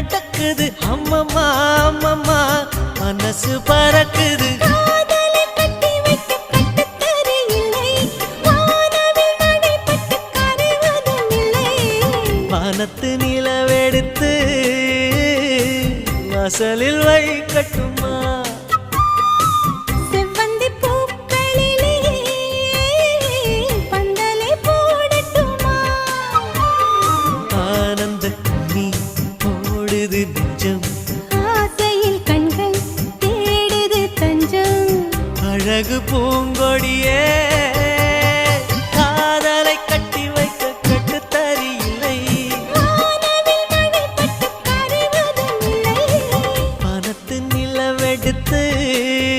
நடக்குது அம்மம்மா அம்மம்மா மனசு பறக்குது வானத்து நிலவெடுத்து வாசலில் வைக்கட்டுமா நெஞ்சம் ஆசையில் கண்கள் தேடுது தஞ்சம் அழகு பூங்கொடியே